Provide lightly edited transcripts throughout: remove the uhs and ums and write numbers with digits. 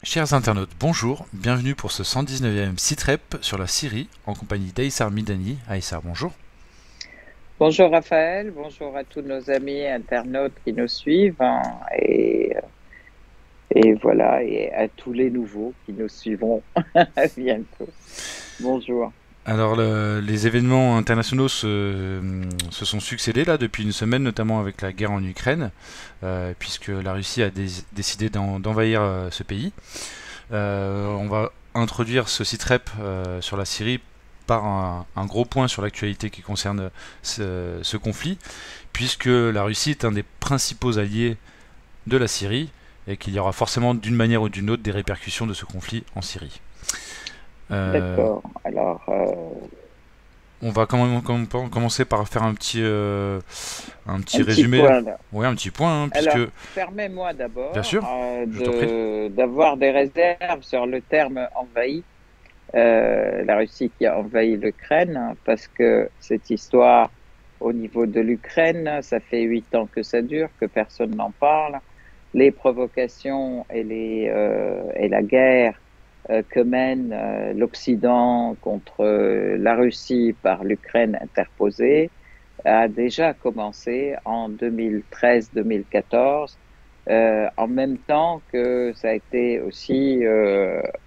Chers internautes, bonjour, bienvenue pour ce 119e Citrep sur la Syrie en compagnie d'Aïssar Midani. Aïssar, bonjour. Bonjour Raphaël, bonjour à tous nos amis internautes qui nous suivent et voilà, et à tous les nouveaux qui nous suivront bientôt. Bonjour. Alors, les événements internationaux se sont succédés là depuis une semaine, notamment avec la guerre en Ukraine, puisque la Russie a décidé d'envahir ce pays. On va introduire ce Citrep sur la Syrie par un gros point sur l'actualité qui concerne ce conflit, puisque la Russie est un des principaux alliés de la Syrie et qu'il y aura forcément d'une manière ou d'une autre des répercussions de ce conflit en Syrie. Euh, D'accord. Alors, on va commencer par faire un petit un petit résumé. point là. Ouais, un petit point, hein, puisque, Alors, permets-moi bien d'abord sûr, je t'en prie. d'avoir des réserves sur le terme envahi, la Russie qui a envahi l'Ukraine, hein, parce que cette histoire au niveau de l'Ukraine, ça fait 8 ans que ça dure, que personne n'en parle. Les provocations et la guerre que mène l'Occident contre la Russie par l'Ukraine interposée a déjà commencé en 2013-2014, en même temps que ça a été aussi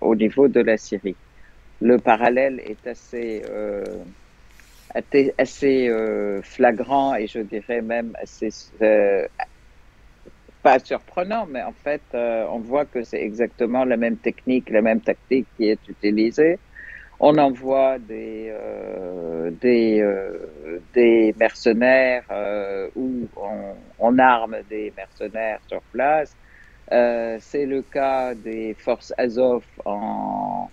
au niveau de la Syrie. Le parallèle est assez flagrant et je dirais même assez pas surprenant, mais en fait, on voit que c'est exactement la même technique, la même tactique qui est utilisée. On envoie des mercenaires ou on arme des mercenaires sur place. C'est le cas des forces Azov en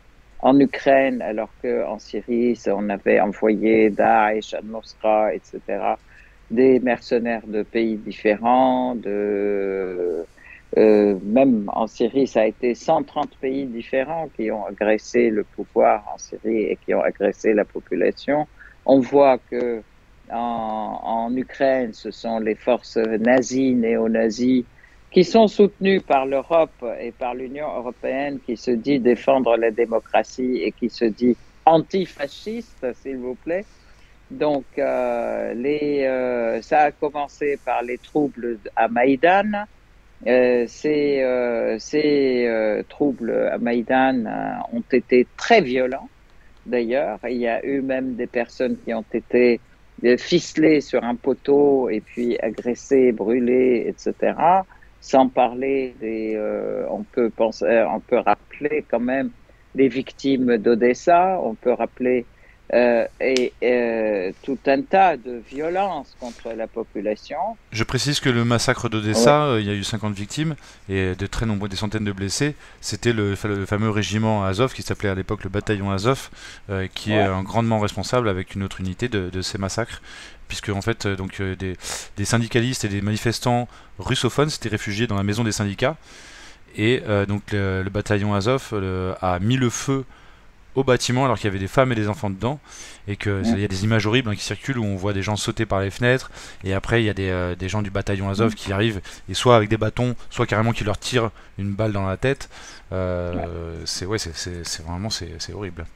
Ukraine, alors qu'en Syrie, on avait envoyé Daesh, Al-Nusra, etc., des mercenaires de pays différents, même en Syrie, ça a été 130 pays différents qui ont agressé le pouvoir en Syrie et qui ont agressé la population. On voit que en Ukraine, ce sont les forces nazies, néo-nazies, qui sont soutenues par l'Europe et par l'Union européenne, qui se dit défendre la démocratie et qui se dit antifasciste, s'il vous plaît. Donc, ça a commencé par les troubles à Maïdan. Ces troubles à Maïdan ont été très violents, d'ailleurs. Il y a eu même des personnes qui ont été ficelées sur un poteau et puis agressées, brûlées, etc. Sans parler on peut rappeler quand même les victimes d'Odessa, on peut rappeler tout un tas de violences contre la population. Je précise que le massacre Oui, d'Odessa, il y a eu 50 victimes et de très nombreux, des centaines de blessés. C'était le fameux régiment Azov qui s'appelait à l'époque le bataillon Azov, qui est ouais. grandement responsable avec une autre unité de ces massacres, puisque en fait des syndicalistes et des manifestants russophones s'étaient réfugiés dans la maison des syndicats et donc le bataillon Azov a mis le feu au bâtiment alors qu'il y avait des femmes et des enfants dedans et que il y a des images horribles qui circulent où on voit des gens sauter par les fenêtres et après il y a des gens du bataillon Azov qui arrivent et soit avec des bâtons soit carrément qui leur tirent une balle dans la tête. C'est vraiment c'est horrible.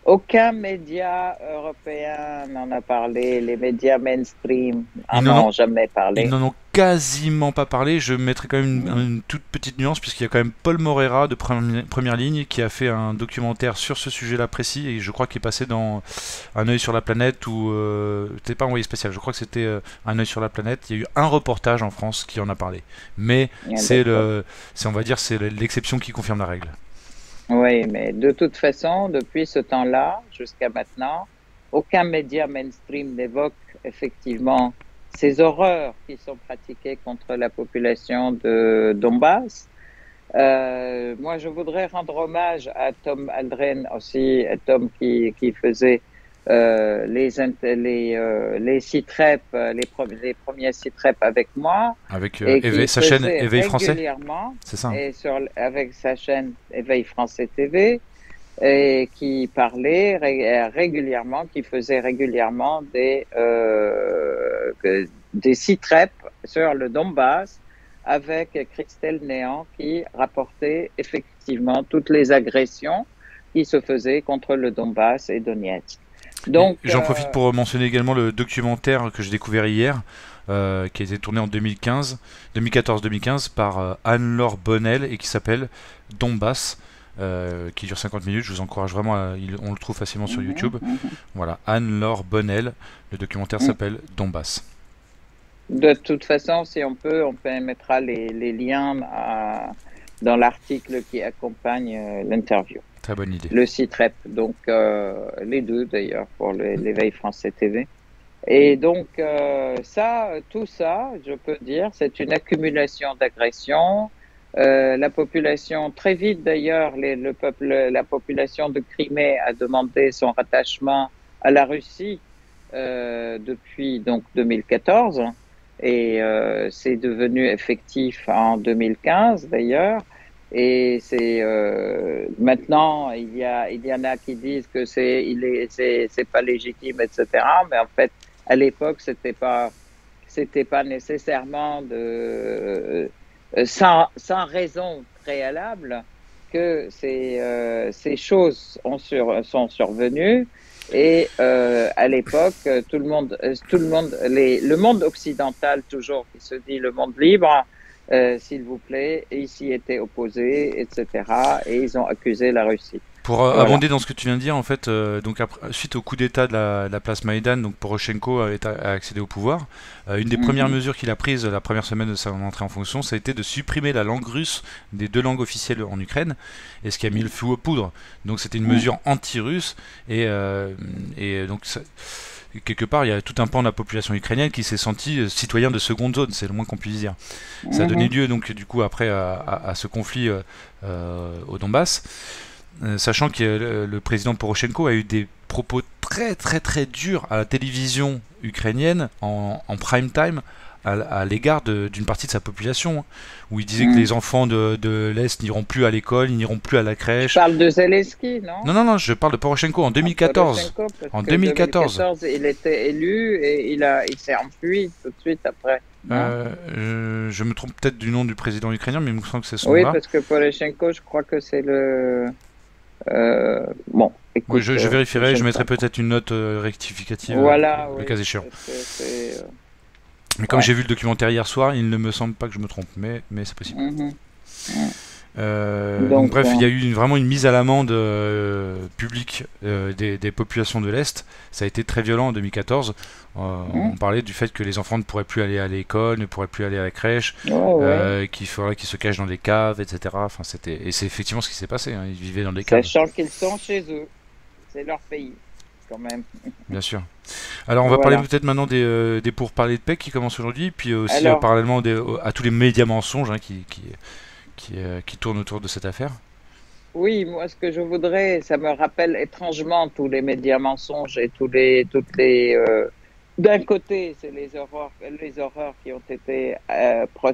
Aucun média européen n'en a parlé. Les médias mainstream Ils en n'en ont ont jamais Ils parlé. n'en ont quasiment pas parlé. Je mettrai quand même une toute petite nuance, puisqu'il y a quand même Paul Morera de première ligne qui a fait un documentaire sur ce sujet-là précis, et je crois qu'il est passé dans Un œil sur la planète, ou c'était pas envoyé spécial, je crois que c'était Un œil sur la planète. Il y a eu un reportage en France qui en a parlé. Mais Ah, d'accord. on va dire, c'est l'exception qui confirme la règle. Oui, mais de toute façon, depuis ce temps-là jusqu'à maintenant, aucun média mainstream n'évoque effectivement ces horreurs qui sont pratiquées contre la population de Donbass. Moi, je voudrais rendre hommage à Tom Aldren aussi, à Tom qui faisait les CITREP, les premiers CITREP avec moi Avec et qui Sa chaîne faisait Éveil français, régulièrement, c'est ça, hein. et avec sa chaîne Éveil Français TV, et qui parlait régulièrement, qui faisait régulièrement des CITREP sur le Donbass, avec Christelle Néant qui rapportait effectivement toutes les agressions qui se faisaient contre le Donbass et Donetsk. Et Donc, j'en profite pour mentionner également le documentaire que j'ai découvert hier, qui a été tourné en 2014-2015 par Anne-Laure Bonnel et qui s'appelle Donbass, qui dure 50 minutes. Je vous encourage vraiment, on le trouve facilement sur YouTube. Voilà, Anne-Laure Bonnel, le documentaire s'appelle Donbass. de toute façon, si on peut mettra les liens dans l'article qui accompagne l'interview. Très bonne idée. Le site REP, donc les deux d'ailleurs pour l'éveil français TV. Et donc tout ça, je peux dire, c'est une accumulation d'agressions. La population, très vite d'ailleurs, la population de Crimée a demandé son rattachement à la Russie depuis donc 2014 et c'est devenu effectif en 2015 d'ailleurs. Et c'est maintenant il y en a qui disent que c'est pas légitime, etc. Mais en fait, à l'époque, c'était pas nécessairement sans raison préalable que ces choses sont survenues. Et à l'époque, le monde occidental toujours qui se dit le monde libre, s'il vous plaît, et ils s'y étaient opposés, etc. Et ils ont accusé la Russie. Pour Voilà. abonder dans ce que tu viens de dire, en fait, donc suite au coup d'État de la place Maïdan, donc Poroshenko a accédé au pouvoir. Une des premières mesures qu'il a prises la première semaine de sa entrée en fonction, ça a été de supprimer la langue russe des deux langues officielles en Ukraine, et ce qui a mis le feu aux poudres. Donc c'était une mesure anti-russe, et donc quelque part, il y a tout un pan de la population ukrainienne qui s'est senti citoyen de seconde zone, c'est le moins qu'on puisse dire. Ça a donné lieu donc du coup après à ce conflit au Donbass. Sachant que le président Poroshenko a eu des propos très très très durs à la télévision ukrainienne en prime time à l'égard d'une partie de sa population, où il disait que les enfants de l'Est n'iront plus à l'école, ils n'iront plus à la crèche. Je parle de Zelensky, non? Non, je parle de Poroshenko en 2014. En 2014, il était élu et il s'est enfui tout de suite après. Je me trompe peut-être du nom du président ukrainien, mais il me semble que c'est son nom. Oui, parce que Poroshenko, je crois que c'est le... bon, écoute, oui, je vérifierai, je mettrai peut-être une note rectificative, voilà, le cas échéant. C'est Mais comme j'ai vu le documentaire hier soir, il ne me semble pas que je me trompe, mais c'est possible. Donc bref, il y a eu vraiment une mise à l'amende publique des populations de l'Est. Ça a été très violent en 2014. On parlait du fait que les enfants ne pourraient plus aller à l'école, ne pourraient plus aller à la crèche, qu'il faudrait qu'ils se cachent dans des caves, etc. Enfin, et c'est effectivement ce qui s'est passé. Ils vivaient dans des caves. Sachant qu'ils sont chez eux, c'est leur pays. Quand même. Bien sûr. Alors on va parler peut-être maintenant des pourparlers de paix qui commencent aujourd'hui, puis aussi parallèlement à tous les médias mensonges qui tournent autour de cette affaire. Oui, moi ce que je voudrais, ça me rappelle étrangement tous les médias mensonges et d'un côté, c'est les horreurs qui ont été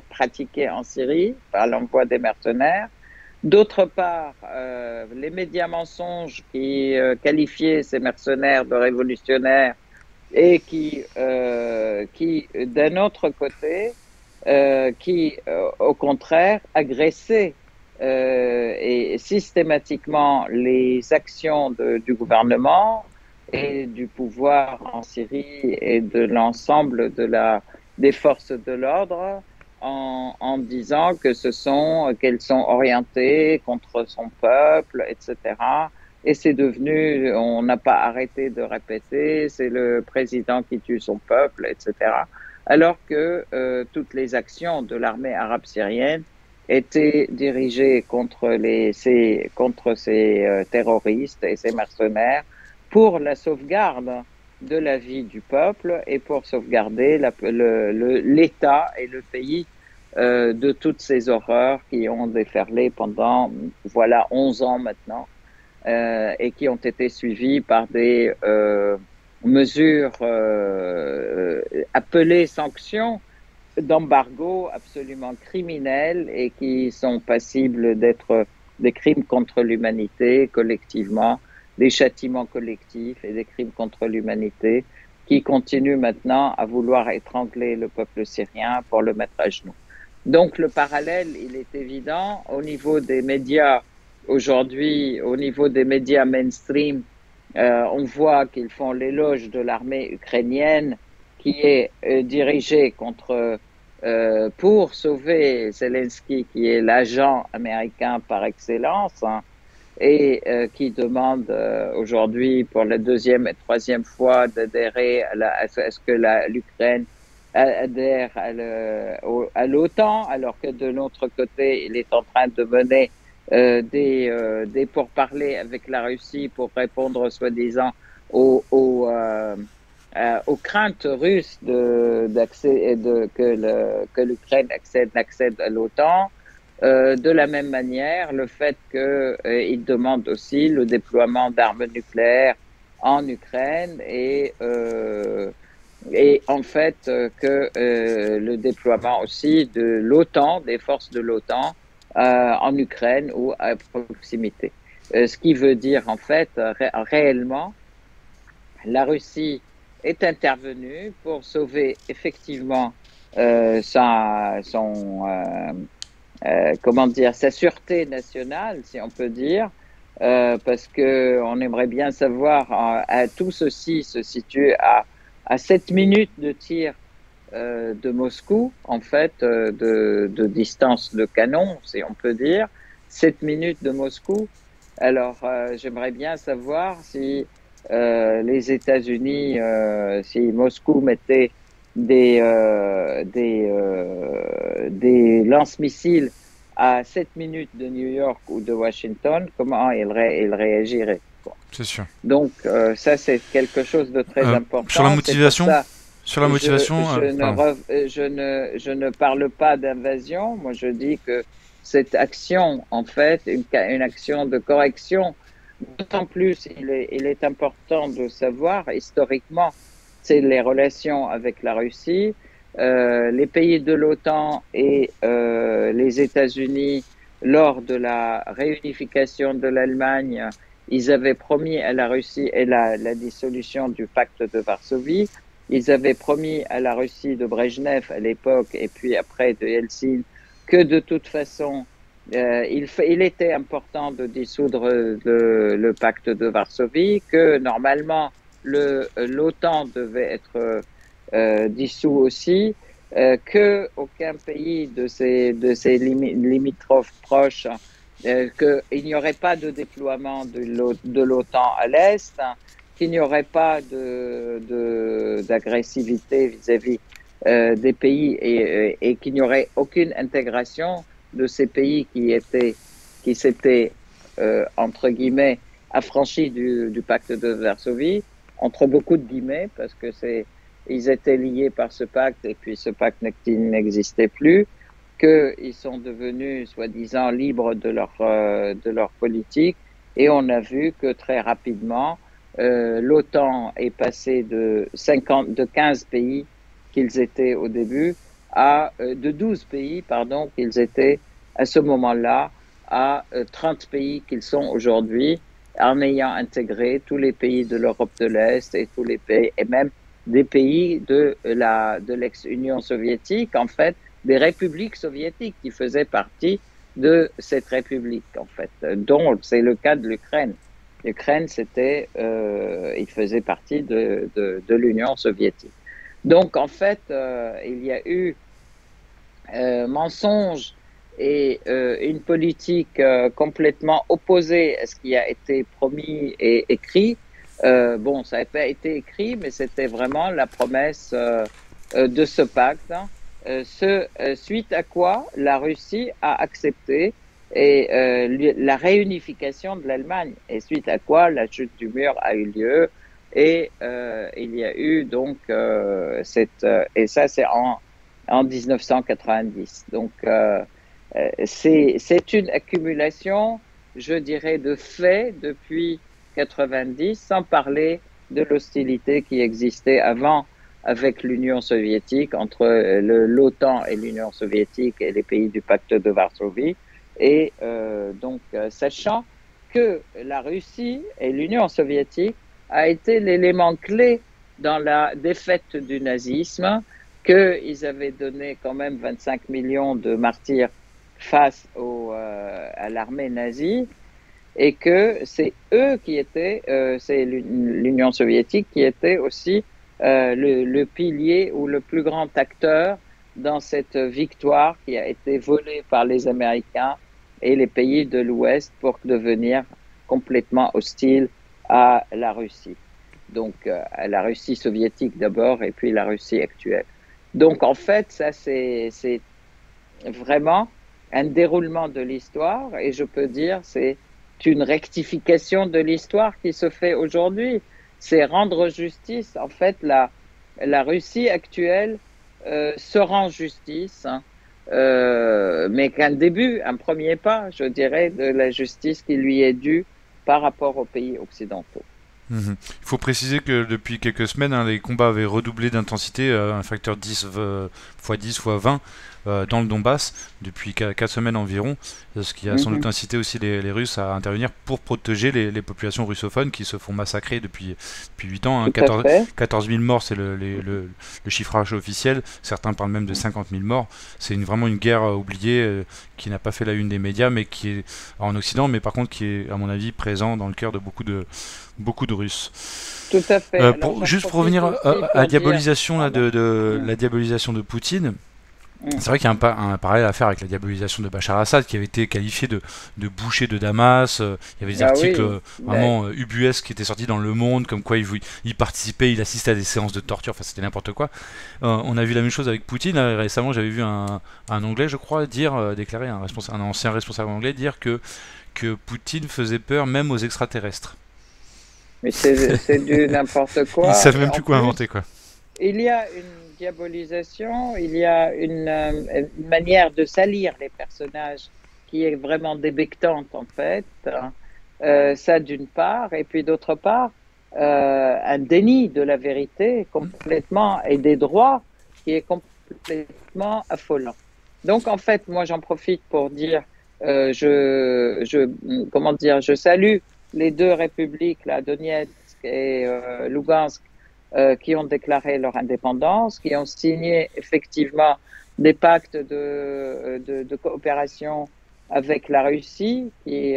pratiquées en Syrie par l'envoi des mercenaires. D'autre part, les médias mensonges qui qualifiaient ces mercenaires de révolutionnaires et qui d'un autre côté, au contraire, agressaient et systématiquement les actions du gouvernement et du pouvoir en Syrie et de l'ensemble des forces de l'ordre en disant qu'elles sont orientées contre son peuple, etc. Et c'est devenu, on n'a pas arrêté de répéter, c'est le président qui tue son peuple, etc. Alors que toutes les actions de l'armée arabe syrienne étaient dirigées contre ces terroristes et ces mercenaires pour la sauvegarde de la vie du peuple et pour sauvegarder l'État et le pays de toutes ces horreurs qui ont déferlé pendant 11 ans maintenant et qui ont été suivies par des mesures appelées sanctions d'embargo absolument criminelles et qui sont passibles d'être des crimes contre l'humanité collectivement, des châtiments collectifs et des crimes contre l'humanité qui continuent maintenant à vouloir étrangler le peuple syrien pour le mettre à genoux. Donc le parallèle, il est évident au niveau des médias aujourd'hui, au niveau des médias mainstream. On voit qu'ils font l'éloge de l'armée ukrainienne qui est dirigée pour sauver Zelensky, qui est l'agent américain par excellence, hein, et qui demande aujourd'hui pour la deuxième et troisième fois d'adhérer à ce que l'Ukraine adhère à l'OTAN, alors que de l'autre côté, il est en train de mener des pourparlers avec la Russie pour répondre soi-disant aux craintes russes que l'Ukraine accède à l'OTAN. De la même manière, le fait qu'il demande aussi le déploiement d'armes nucléaires en Ukraine et en fait le déploiement aussi de l'OTAN, des forces de l'OTAN en Ukraine ou à proximité. Ce qui veut dire en fait réellement, la Russie est intervenue pour sauver effectivement sa sûreté nationale, si on peut dire, parce que on aimerait bien savoir, tout ceci se situe à 7 minutes de tir de Moscou, en fait, de distance de canon, si on peut dire, 7 minutes de Moscou. Alors, j'aimerais bien savoir si les États-Unis, si Moscou mettait des lance-missiles à 7 minutes de New York ou de Washington, comment il réagirait, quoi. C'est sûr. Donc, ça, c'est quelque chose de très Sur la important. C'est pour motivation, ça sur la motivation, je ne parle pas d'invasion. Moi, je dis que cette action, en fait, une action de correction, d'autant plus, il est important de savoir, historiquement, c'est les relations avec la Russie. Les pays de l'OTAN et les États-Unis, lors de la réunification de l'Allemagne, ils avaient promis à la Russie et la dissolution du pacte de Varsovie, ils avaient promis à la Russie de Brejnev à l'époque et puis après de Helsinki que de toute façon, il était important de dissoudre le pacte de Varsovie, que normalement l'OTAN devait être dissous aussi, que aucun pays de ces limitrophes proches, qu'il n'y aurait pas de déploiement de l'OTAN à l'Est, qu'il n'y aurait pas d'agressivité vis-à-vis des pays et qu'il n'y aurait aucune intégration de ces pays qui s'étaient, entre guillemets, affranchis du pacte de Varsovie, entre beaucoup de guillemets, parce que ils étaient liés par ce pacte et puis ce pacte n'existait plus, qu'ils sont devenus soi-disant libres de leur politique. Et on a vu que très rapidement, l'OTAN est passée de 15 pays qu'ils étaient au début de 12 pays, pardon, qu'ils étaient à ce moment-là, à 30 pays qu'ils sont aujourd'hui, en ayant intégré tous les pays de l'Europe de l'Est et tous les pays, et même des pays de l'ex-Union soviétique, en fait, des républiques soviétiques qui faisaient partie de cette république, en fait, dont c'est le cas de l'Ukraine. L'Ukraine, il faisait partie de l'Union soviétique. Donc, en fait, il y a eu mensonge et une politique complètement opposée à ce qui a été promis et écrit. Bon, ça n'a pas été écrit, mais c'était vraiment la promesse de ce pacte, hein. Suite à quoi la Russie a accepté la réunification de l'Allemagne, et suite à quoi la chute du mur a eu lieu, et il y a eu donc et ça c'est en 1990. Donc c'est une accumulation, je dirais, de faits depuis 90, sans parler de l'hostilité qui existait avant avec l'Union soviétique, entre l'OTAN et l'Union soviétique et les pays du pacte de Varsovie. Et donc, sachant que la Russie et l'Union soviétique a été l'élément clé dans la défaite du nazisme, qu'ils avaient donné quand même 25 millions de martyrs face à l'armée nazie, et que c'est eux qui étaient, c'est l'Union soviétique qui était aussi le pilier ou le plus grand acteur dans cette victoire qui a été volée par les Américains et les pays de l'Ouest pour devenir complètement hostile à la Russie. Donc à la Russie soviétique d'abord et puis la Russie actuelle. Donc en fait, ça c'est vraiment un déroulement de l'histoire et je peux dire c'est une rectification de l'histoire qui se fait aujourd'hui. C'est rendre justice. En fait, la Russie actuelle se rend justice, hein, mais qu'un début, un premier pas, je dirais, de la justice qui lui est due par rapport aux pays occidentaux. Il faut préciser que depuis quelques semaines, hein, les combats avaient redoublé d'intensité, un facteur 10 x 10 x 20 dans le Donbass depuis 4 semaines environ, ce qui a sans doute incité aussi les Russes à intervenir pour protéger les populations russophones qui se font massacrer depuis 8 ans. Hein. 14 000 morts, c'est le chiffrage officiel. Certains parlent même de 50 000 morts. C'est vraiment une guerre oubliée qui n'a pas fait la une des médias, mais qui est en Occident, mais par contre qui est, à mon avis, présent dans le cœur de beaucoup de Russes. Tout à fait. Juste pour revenir à la diabolisation là, la diabolisation de Poutine, c'est vrai qu'il y a un parallèle à faire avec la diabolisation de Bachar Assad qui avait été qualifié de boucher de Damas. Il y avait des articles vraiment ubuesques qui étaient sortis dans Le Monde, comme quoi il participait, il assistait à des séances de torture, enfin c'était n'importe quoi. On a vu la même chose avec Poutine. Récemment, j'avais vu un Anglais, je crois, déclarer, un ancien responsable anglais dire que Poutine faisait peur même aux extraterrestres. Mais c'est du n'importe quoi. Ils savent même plus quoi inventer, quoi. Il y a une diabolisation, il y a une manière de salir les personnages qui est vraiment débectante en fait. Ça d'une part, et puis d'autre part, un déni de la vérité complètement et des droits qui est complètement affolant. Donc en fait, moi j'en profite pour dire, je salue les deux républiques, la Donetsk et Lugansk, qui ont déclaré leur indépendance, qui ont signé effectivement des pactes de coopération avec la Russie, qui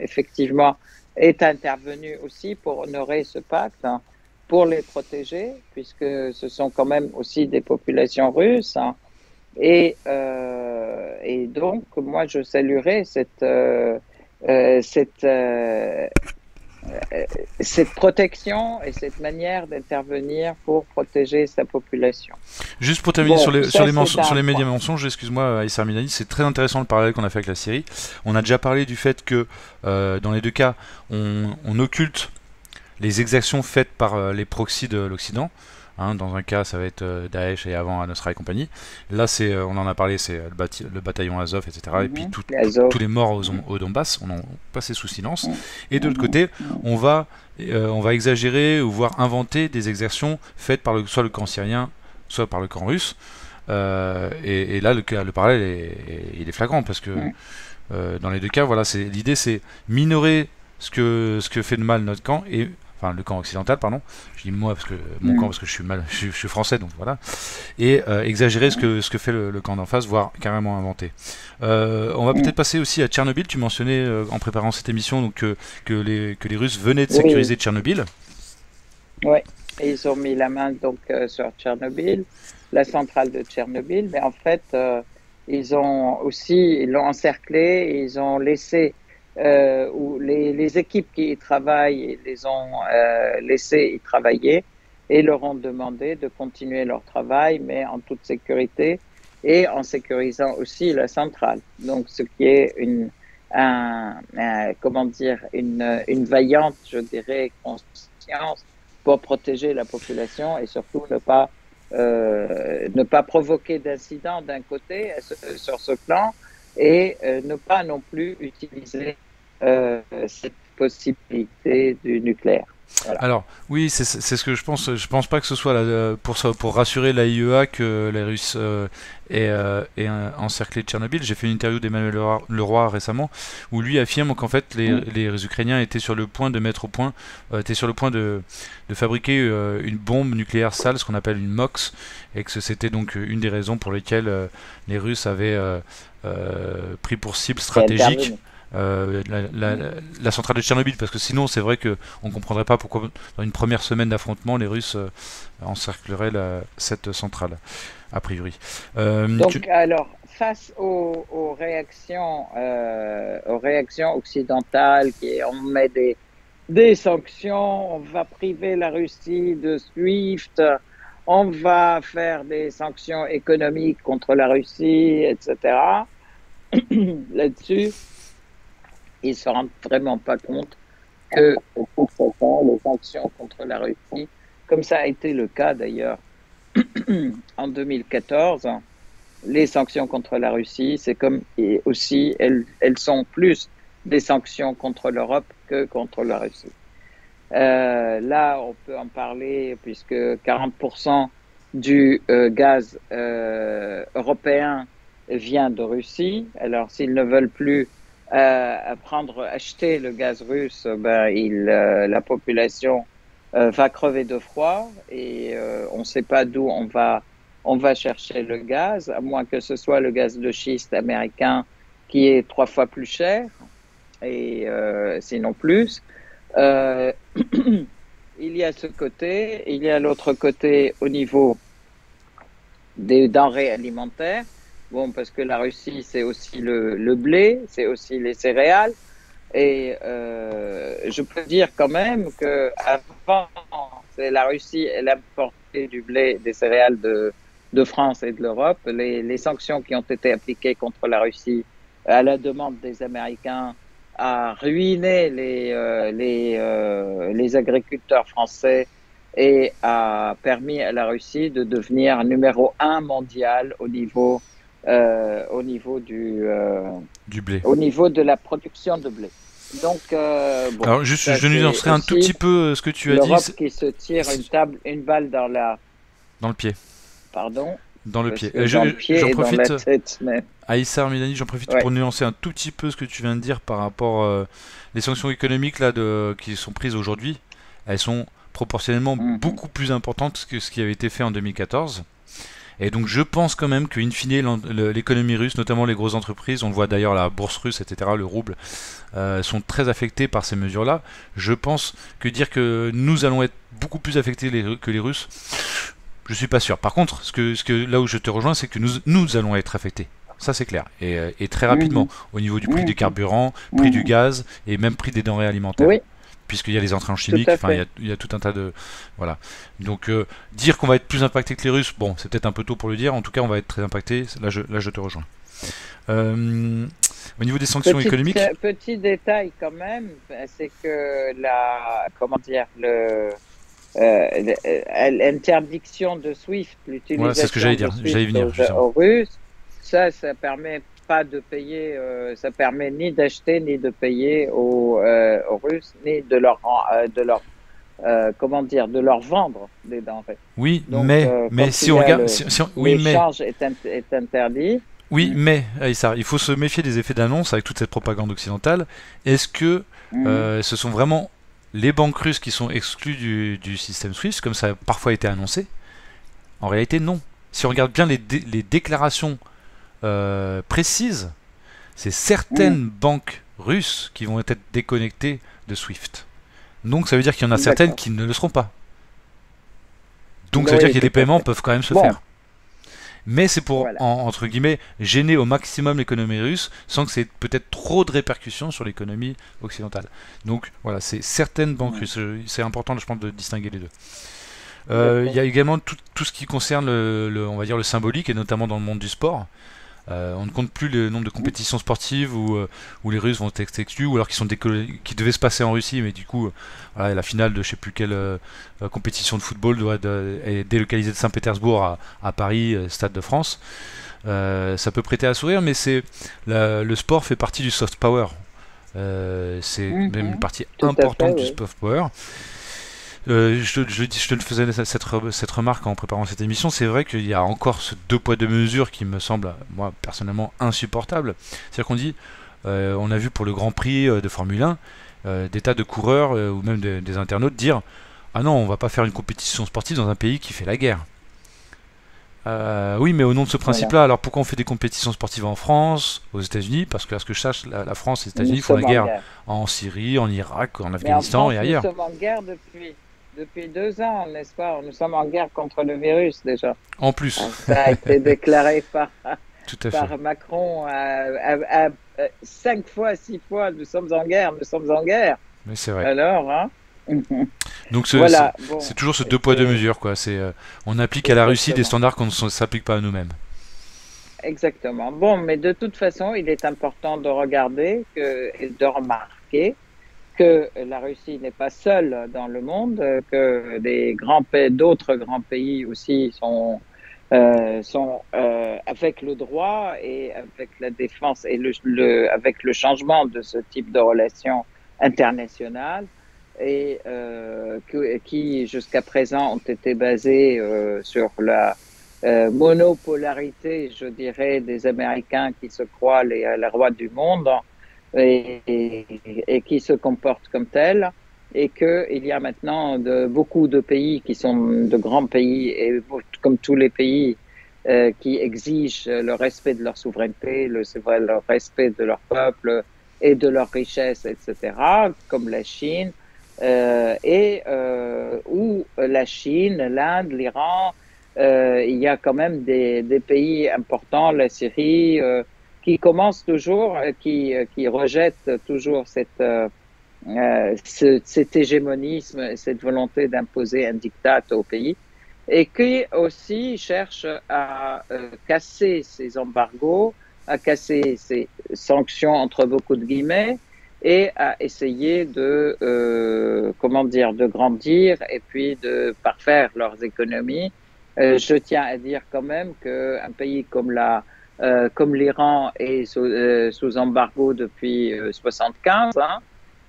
effectivement est intervenu aussi pour honorer ce pacte, hein, pour les protéger, puisque ce sont quand même aussi des populations russes. Hein, et donc, moi, je saluerais cette protection et cette manière d'intervenir pour protéger sa population. Juste pour terminer sur les médias mensonges, excuse-moi Aïssa Arminani, c'est très intéressant le parallèle qu'on a fait avec la Syrie. On a déjà parlé du fait que dans les deux cas, on occulte les exactions faites par les proxys de l'Occident. Hein, dans un cas, ça va être Daesh et avant Al-Nusra et compagnie. Là, on en a parlé, c'est le bataillon Azov, etc. Et puis tous les morts au Donbass, on en passé sous silence. Et de l'autre côté, on va exagérer ou voire inventer des exactions faites par soit le camp syrien, soit par le camp russe. Et là, le parallèle il est flagrant parce que dans les deux cas, voilà, l'idée, c'est minorer ce que fait de mal notre camp et le camp occidental, pardon. Je dis moi parce que mon camp parce que je suis français, donc voilà. Et exagérer ce que fait le camp d'en face, voire carrément inventer. On va peut-être passer aussi à Tchernobyl. Tu mentionnais en préparant cette émission donc que les Russes venaient de sécuriser Tchernobyl. Oui, et ils ont mis la main donc sur Tchernobyl, la centrale de Tchernobyl, mais en fait ils l'ont encerclé, et ils ont laissé où les équipes qui y travaillent les ont laissés y travailler et leur ont demandé de continuer leur travail, mais en toute sécurité et en sécurisant aussi la centrale. Donc, ce qui est une vaillante, je dirais, conscience pour protéger la population et surtout ne pas provoquer d'incidents d'un côté sur ce plan et ne pas non plus utiliser cette possibilité du nucléaire. Voilà. Alors, oui, c'est ce que je pense. Je pense pas que ce soit pour rassurer l'AIEA que les Russes aient encerclé Tchernobyl. J'ai fait une interview d'Emmanuel Leroy récemment où lui affirme qu'en fait Mm. les Ukrainiens étaient sur le point de mettre au point, étaient sur le point de fabriquer une bombe nucléaire sale, ce qu'on appelle une MOX, et que c'était donc une des raisons pour lesquelles les Russes avaient pris pour cible C'est stratégique intervenu. Mm. la centrale de Tchernobyl, parce que sinon c'est vrai que on comprendrait pas pourquoi dans une première semaine d'affrontement les Russes encercleraient cette centrale, a priori. Donc, alors, face aux réactions occidentales, on met des sanctions, on va priver la Russie de SWIFT, on va faire des sanctions économiques contre la Russie, etc. Là-dessus, ils ne se rendent vraiment pas compte que, au cours de ce temps, les sanctions contre la Russie, comme ça a été le cas d'ailleurs en 2014, les sanctions contre la Russie, c'est comme et aussi, elles sont plus des sanctions contre l'Europe que contre la Russie. Là, on peut en parler puisque 40% du gaz européen vient de Russie. Alors, s'ils ne veulent plus acheter le gaz russe, la population va crever de froid et on ne sait pas d'où on va chercher le gaz, à moins que ce soit le gaz de schiste américain qui est 3 fois plus cher, et sinon plus. Euh, il y a ce côté, il y a l'autre côté au niveau des denrées alimentaires. Bon, parce que la Russie, c'est aussi le blé, c'est aussi les céréales. Et je peux dire quand même que avant, c'est la Russie, elle importait du blé, des céréales de France et de l'Europe. Les sanctions qui ont été appliquées contre la Russie à la demande des Américains a ruiné les agriculteurs français et a permis à la Russie de devenir numéro 1 mondial du blé. au niveau de la production de blé. Donc, bon, Alors juste, ça je c'est nuancerai un tout aussi petit peu ce que tu as dit l'Europe qui se tire une balle dans le pied. pardon, Dans le parce pied. que dans le J'en pied et dans la profite, tête, mais Aïssa Armidani, j'en profite ouais. pour nuancer un tout petit peu ce que tu viens de dire par rapport les sanctions économiques là qui sont prises aujourd'hui. Elles sont proportionnellement Mhm. beaucoup plus importantes que ce qui avait été fait en 2014. Et donc je pense quand même qu'in fine l'économie russe, notamment les grosses entreprises, on le voit d'ailleurs la bourse russe, etc., le rouble, sont très affectés par ces mesures-là. Je pense que dire que nous allons être beaucoup plus affectés que les Russes, je suis pas sûr. Par contre, là où je te rejoins, c'est que nous allons être affectés. Ça c'est clair. Et très rapidement, Mhm. au niveau du prix du Mhm. carburant, prix du Mhm. gaz et même prix des denrées alimentaires. Oui, Puisqu'il y a les entrants tout chimiques, à enfin fait. il y a tout un tas de... Voilà. Donc dire qu'on va être plus impacté que les Russes, bon, c'est peut-être un peu tôt pour le dire, en tout cas on va être très impacté, là je te rejoins. Euh, Au niveau des sanctions économiques, Petit détail quand même, c'est que comment dire, l'interdiction de SWIFT, voilà, c'est ce que j'allais l'utilisation de dire, j'allais SWIFT venir justement. aux Russes, ça permet pas de payer, ça permet ni d'acheter ni de payer aux Russes, ni comment dire, de leur vendre des denrées. Oui, Donc, mais quand si il y on a regarde, oui, l'échange est interdit. oui, Mm, mais, Aïssa, il faut se méfier des effets d'annonce avec toute cette propagande occidentale. Est-ce que mm, ce sont vraiment les banques russes qui sont exclues du système SWIFT, comme ça a parfois été annoncé? En réalité, non. Si on regarde bien les déclarations précises, c'est mm. certaines banques russes qui vont être déconnectées de SWIFT. Donc ça veut dire qu'il y en a certaines D'accord. qui ne le seront pas. Donc ça veut dire Oui, que tout les à paiements fait. peuvent quand même se Bon, faire. Mais c'est pour, voilà. entre guillemets, gêner au maximum l'économie russe sans que c'est peut-être trop de répercussions sur l'économie occidentale. Donc voilà, c'est certaines banques Mm, russes. C'est important, je pense, de distinguer les deux. Il d'accord. y a également tout ce qui concerne on va dire le symbolique, et notamment dans le monde du sport. On ne compte plus le nombre de Mm, compétitions sportives où les Russes vont être exclus, ou alors qui devaient se passer en Russie, mais du coup, voilà, la finale de je sais plus quelle compétition de football est délocalisée de Saint-Pétersbourg à Paris, Stade de France. Ça peut prêter à sourire, mais le sport fait partie du soft power. C'est même une mhm. partie Tout à fait, importante du oui. soft power. Je te faisais cette remarque en préparant cette émission. C'est vrai qu'il y a encore ce deux poids deux mesures qui me semble, moi personnellement, insupportable. C'est-à-dire qu'on dit, on a vu pour le Grand Prix de Formule 1, des tas de coureurs ou même des internautes dire, ah non, on va pas faire une compétition sportive dans un pays qui fait la guerre. Oui, mais au nom de ce Voilà. principe-là, alors pourquoi on fait des compétitions sportives en France, aux États-Unis? Parce que, à ce que je sache, la France et les Nous États-Unis font la sommes en guerre guerre. en Syrie, en Irak, en Mais en Afghanistan et France, nous ailleurs. sommes en guerre depuis 2 ans, n'est-ce pas? Nous sommes en guerre contre le virus déjà. En plus, Ça a été déclaré tout à fait. par Macron 5 fois, 6 fois, nous sommes en guerre, nous sommes en guerre. Mais c'est vrai. Alors, hein? Donc Voilà, c'est bon, toujours ce deux poids deux c'est mesures, quoi. On applique à la Russie des exactement. standards qu'on ne s'applique pas à nous-mêmes. Exactement. Bon, mais de toute façon, il est important de regarder et de remarquer que la Russie n'est pas seule dans le monde, que d'autres grands pays aussi sont avec le droit et avec la défense et avec le changement de ce type de relations internationales et qui jusqu'à présent ont été basées sur la monopolarité, je dirais, des Américains qui se croient les rois du monde et qui se comportent comme tels, et qu'il y a maintenant beaucoup de pays qui sont de grands pays, et comme tous les pays, qui exigent le respect de leur souveraineté, le respect de leur peuple et de leurs richesses, etc., comme la Chine, où la Chine, l'Inde, l'Iran, il y a quand même des pays importants, la Syrie, qui commencent toujours, qui rejettent toujours cet hégémonisme, cette volonté d'imposer un diktat au pays, et qui aussi cherchent à casser ces embargos, à casser ces sanctions entre beaucoup de guillemets, et à essayer comment dire, de grandir et puis de parfaire leurs économies. Je tiens à dire quand même qu'un pays comme l'Iran est sous embargo depuis 75, hein,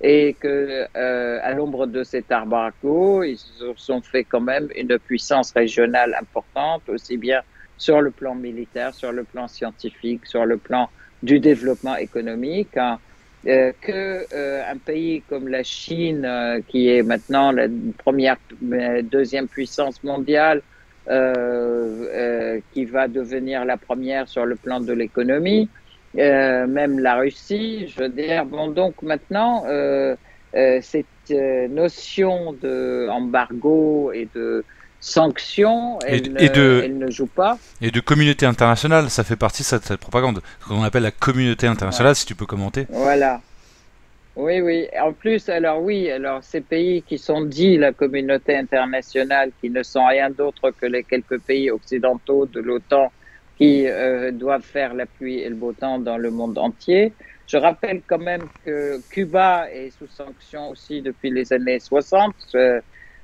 et que à l'ombre de cet embargo, ils se sont fait quand même une puissance régionale importante, aussi bien sur le plan militaire, sur le plan scientifique, sur le plan du développement économique, hein, un pays comme la Chine, qui est maintenant la deuxième puissance mondiale, qui va devenir la première sur le plan de l'économie, même la Russie, je veux dire. Bon, donc maintenant, cette notion d'embargo et de sanctions, Et, et de, elle ne joue pas. et de communauté internationale, ça fait partie de cette propagande. Ce qu'on appelle la communauté Ouais. internationale, si tu peux commenter. Voilà. Oui, oui. En plus, alors oui, alors ces pays qui sont dits la communauté internationale, qui ne sont rien d'autre que les quelques pays occidentaux de l'OTAN qui doivent faire la pluie et le beau temps dans le monde entier. Je rappelle quand même que Cuba est sous sanction aussi depuis les années 60,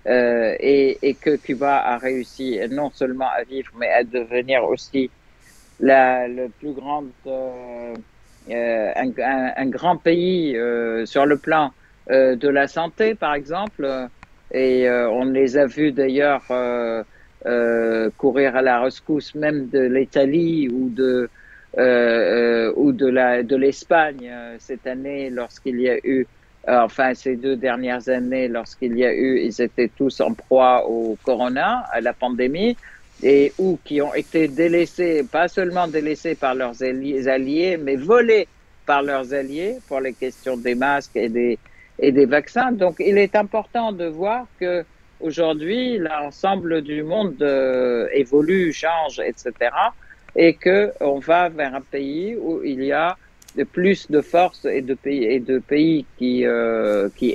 et que Cuba a réussi non seulement à vivre, mais à devenir aussi le plus grand, un grand pays sur le plan de la santé, par exemple. Et on les a vus d'ailleurs courir à la rescousse même de l'Italie ou de l'Espagne cette année lorsqu'il y a eu, enfin ces 2 dernières années lorsqu'il y a eu, ils étaient tous en proie au corona, à la pandémie, et ou qui ont été délaissés, pas seulement délaissés par leurs alliés, mais volés par leurs alliés pour les questions des masques et des vaccins. Donc, il est important de voir que aujourd'hui, l'ensemble du monde évolue, change, etc., et que on va vers un pays où il y a plus de forces et de pays qui